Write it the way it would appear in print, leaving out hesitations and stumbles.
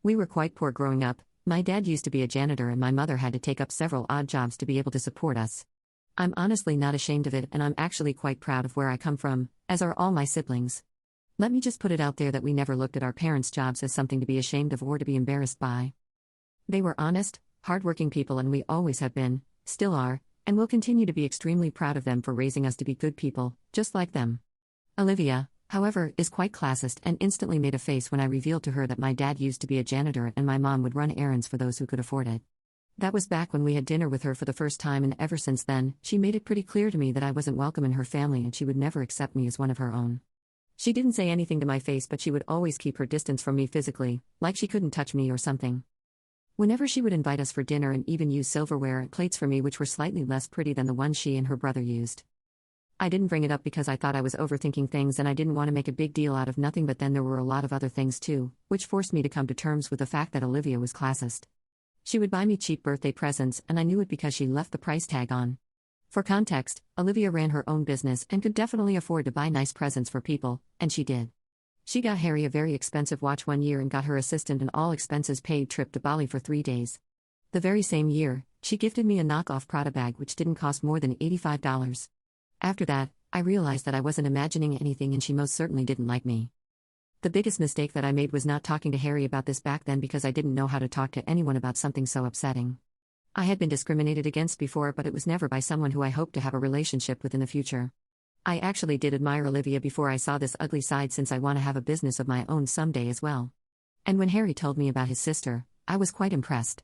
We were quite poor growing up. My dad used to be a janitor and my mother had to take up several odd jobs to be able to support us. I'm honestly not ashamed of it, and I'm actually quite proud of where I come from, as are all my siblings. Let me just put it out there that we never looked at our parents' jobs as something to be ashamed of or to be embarrassed by. They were honest, hardworking people, and we always have been, still are, and will continue to be extremely proud of them for raising us to be good people, just like them. Olivia, however, is quite classist and instantly made a face when I revealed to her that my dad used to be a janitor and my mom would run errands for those who could afford it. That was back when we had dinner with her for the first time, and ever since then, she made it pretty clear to me that I wasn't welcome in her family and she would never accept me as one of her own. She didn't say anything to my face, but she would always keep her distance from me physically, like she couldn't touch me or something. Whenever she would invite us for dinner and even use silverware and plates for me which were slightly less pretty than the ones she and her brother used. I didn't bring it up because I thought I was overthinking things and I didn't want to make a big deal out of nothing, but then there were a lot of other things too, which forced me to come to terms with the fact that Olivia was classist. She would buy me cheap birthday presents, and I knew it because she left the price tag on. For context, Olivia ran her own business and could definitely afford to buy nice presents for people, and she did. She got Harry a very expensive watch one year and got her assistant an all-expenses-paid trip to Bali for 3 days. The very same year, she gifted me a knockoff Prada bag which didn't cost more than $85. After that, I realized that I wasn't imagining anything and she most certainly didn't like me. The biggest mistake that I made was not talking to Harry about this back then because I didn't know how to talk to anyone about something so upsetting. I had been discriminated against before, but it was never by someone who I hoped to have a relationship with in the future. I actually did admire Olivia before I saw this ugly side, since I want to have a business of my own someday as well. And when Harry told me about his sister, I was quite impressed.